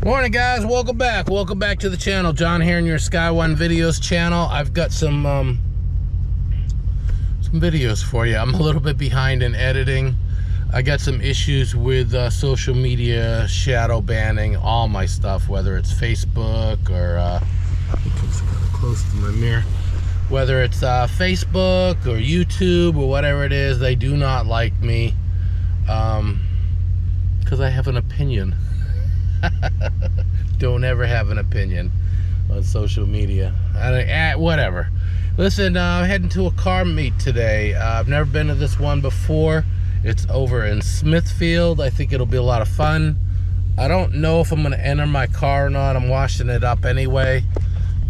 Morning guys, welcome back to the channel. John here in your Sky One Videos channel. I've got some videos for you. I'm a little bit behind in editing. I got some issues with social media shadow banning all my stuff, whether it's Facebook or it's kind of close to my mirror, whether it's Facebook or YouTube or whatever it is. They do not like me because I have an opinion. Don't ever have an opinion on social media. Whatever. Listen, I'm heading to a car meet today. I've never been to this one before. It's over in Smithfield. I think it'll be a lot of fun. I don't know if I'm going to enter my car or not. I'm washing it up anyway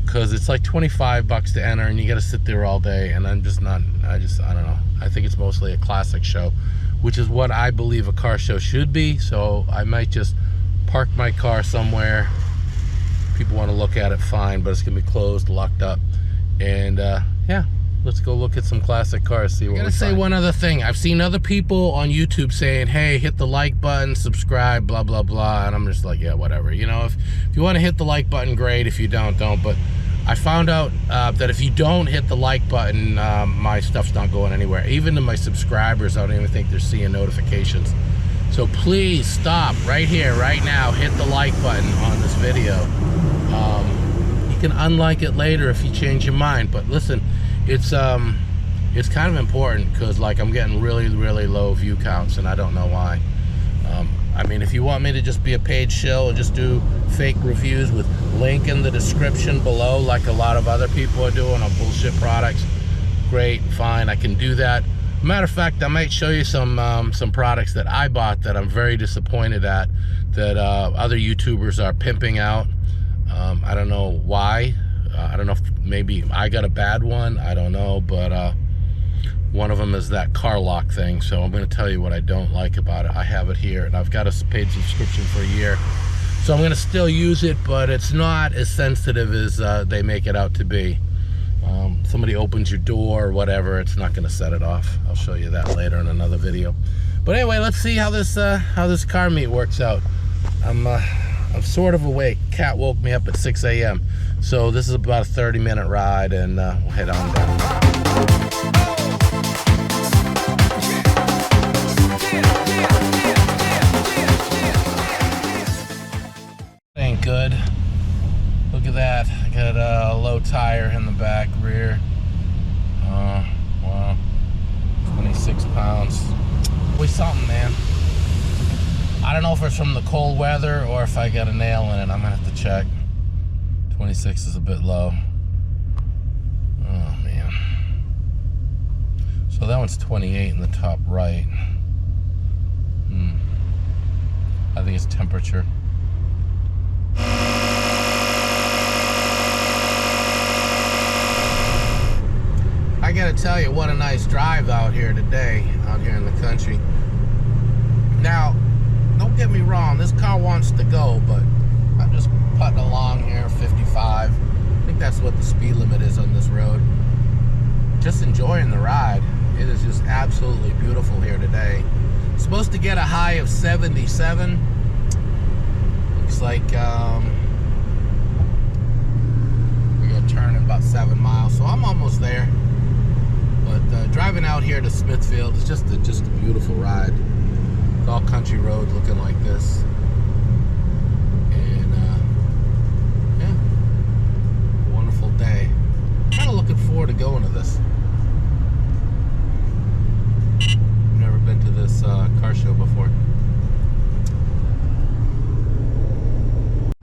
because it's like 25 bucks to enter and you got to sit there all day, and I'm just not, I don't know. I think it's mostly a classic show, which is what I believe a car show should be. So I might just park my car somewhere. People want to look at it, fine, but it's gonna be closed, locked up, and yeah, let's go look at some classic cars, see what we find. I gotta say one other thing. I've seen other people on YouTube saying, hey, hit the like button, subscribe, blah blah blah, and I'm just like, yeah, whatever. You know, if you want to hit the like button, great. If you don't, but I found out that if you don't hit the like button, my stuff's not going anywhere. Even to my subscribers, I don't even think they're seeing notifications. So please stop right here, right now, hit the like button on this video. You can unlike it later if you change your mind, but listen, it's kind of important because like I'm getting really low view counts and I don't know why. I mean, if you want me to just be a paid shill and just do fake reviews with link in the description below like a lot of other people are doing on bullshit products, great, fine, I can do that. Matter of fact, I might show you some products that I bought that I'm very disappointed at, that other YouTubers are pimping out. I don't know why. I don't know if maybe I got a bad one. I don't know, but one of them is that car lock thing. So I'm going to tell you what I don't like about it. I have it here, and I've got a paid subscription for a year. So I'm going to still use it, but it's not as sensitive as they make it out to be. Somebody opens your door or whatever, it's not going to set it off. I'll show you that later in another video. But anyway, let's see how this car meet works out. I'm sort of awake. Cat woke me up at 6 a.m. So this is about a 30-minute ride, and we'll head on down. Ain't good. Look at that. I got a low tire in the back rear. Wow. 26 pounds. Always something, man. I don't know if it's from the cold weather or if I got a nail in it. I'm gonna have to check. 26 is a bit low. Oh, man. So that one's 28 in the top right. I think it's temperature. I gotta tell you, what a nice drive out here today, out here in the country. Now, don't get me wrong, this car wants to go, but I'm just putting along here, 55. I think that's what the speed limit is on this road. Just enjoying the ride. It is just absolutely beautiful here today. It's supposed to get a high of 77. Looks like we got to turn in about 7 miles, so I'm almost there. But driving out here to Smithfield is just a beautiful ride. It's all country road looking like this. And yeah, wonderful day. Kind of looking forward to going to this. Never been to this car show before.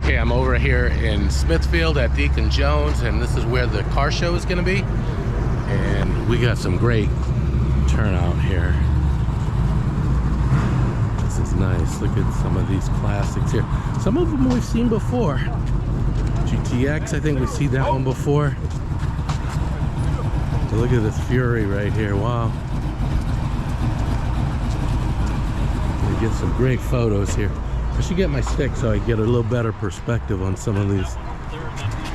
Okay, I'm over here in Smithfield at Deacon Jones, and this is where the car show is going to be. And we got some great turnout here. This is nice. Look at some of these classics here. Some of them we've seen before. GTX, I think we've seen that one before. So look at this Fury right here. Wow. We get some great photos here. I should get my stick so I get a little better perspective on some of these.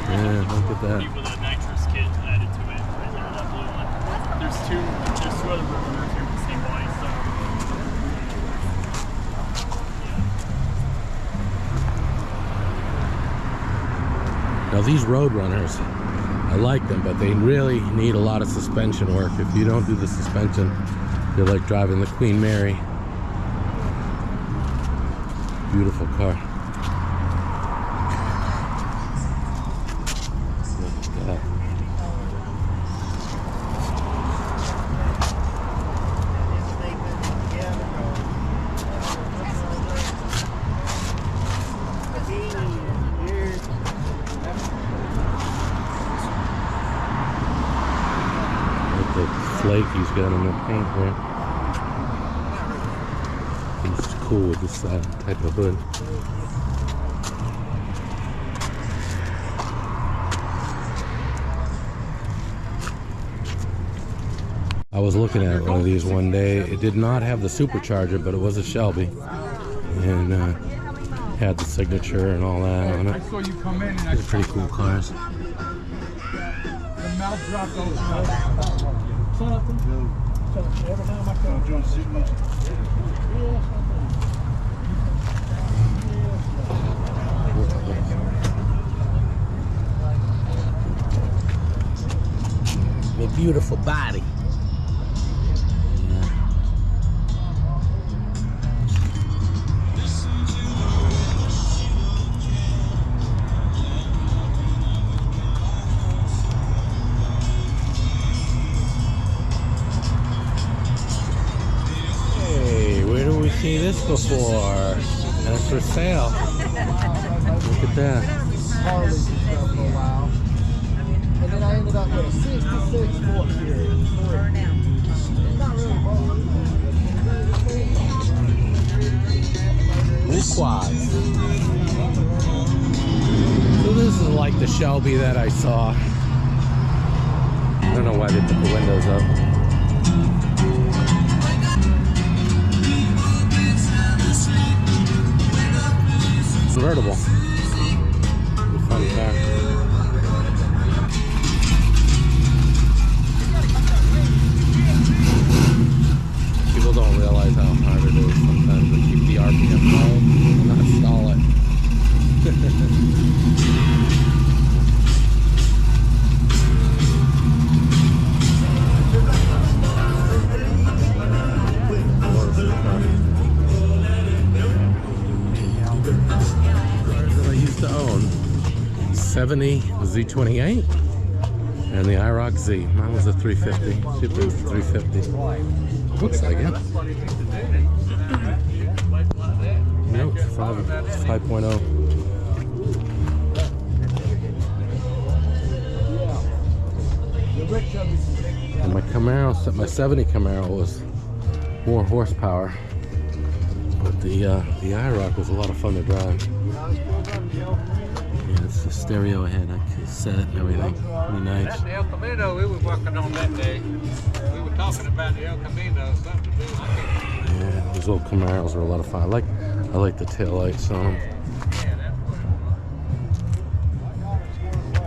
Yeah, look at that. There's two other rollers here the same way, so. Now these Roadrunners, I like them, but they really need a lot of suspension work. If you don't do the suspension, you're like driving the Queen Mary. Beautiful car. Look at that. The flake he's got in the paint there. It's cool with this type of hood. I was looking at one of these one day. It did not have the supercharger, but it was a Shelby, and had the signature and all that on it. These are pretty cool cars. A beautiful body. See this before, and it's for sale. Look at that. Harley stuff for a while, and then I ended up with a 66 Ford Series. Not really. Blue quads. So this is like the Shelby that I saw. I don't know why they put the windows up. Convertible. Fun car. People don't realize how hard it is sometimes to keep the RPM low and not stall it. To own 70 Z28 and the IROC Z. Mine was a 350. She was a 350. Looks like it. Nope, 5.0. And my Camaro, my 70 Camaro was more horsepower, but the IROC was a lot of fun to drive. Yeah, it's the stereo ahead. I can set it and everything. Pretty nice. That's the El Camino we were working on that day. We were talking about the El Camino, something to do. Yeah, those old Camaros are a lot of fun. I like the taillights on them.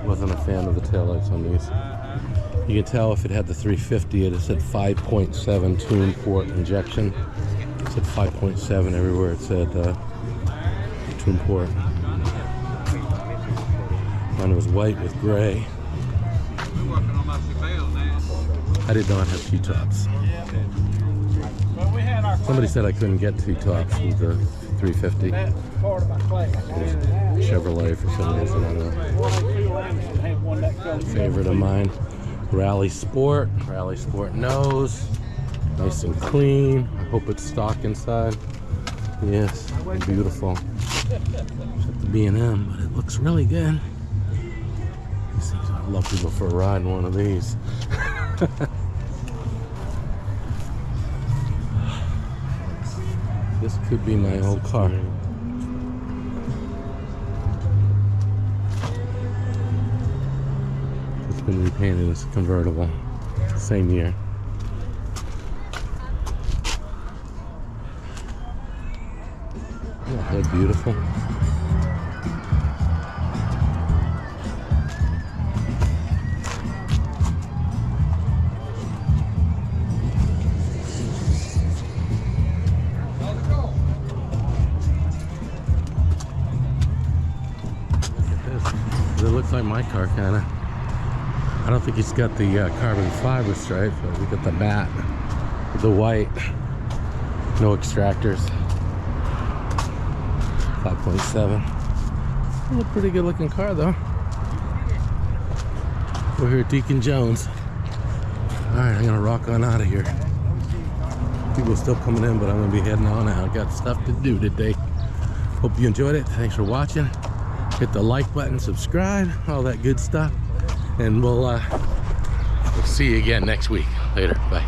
Wasn't a fan of the taillights on these. You can tell if it had the 350, it said 5.7 tune port injection. It said 5.7 everywhere. It said tune port. Mine was white with gray. I did not have T-tops. Somebody said I couldn't get T-tops with the 350. Chevrolet for some reason, I don't know. Favorite of mine. Rally Sport nose. Nice and clean. I hope it's stock inside. Yes, beautiful. Except the B&M, but it looks really good. I'd love to go for a ride in one of these. This could be my old car. It's been repainted as a convertible. Same year. Yeah, they're beautiful. Look at this. It looks like my car, kind of. I don't think it's got the carbon fiber stripe, but we got the matte with the white. No extractors. 5.7. A pretty good looking car though. We're here at Deacon Jones. Alright, I'm gonna rock on out of here. People are still coming in, but I'm gonna be heading on out. I got stuff to do today. Hope you enjoyed it. Thanks for watching. Hit the like button, subscribe, all that good stuff. And we'll see you again next week. Later. Bye.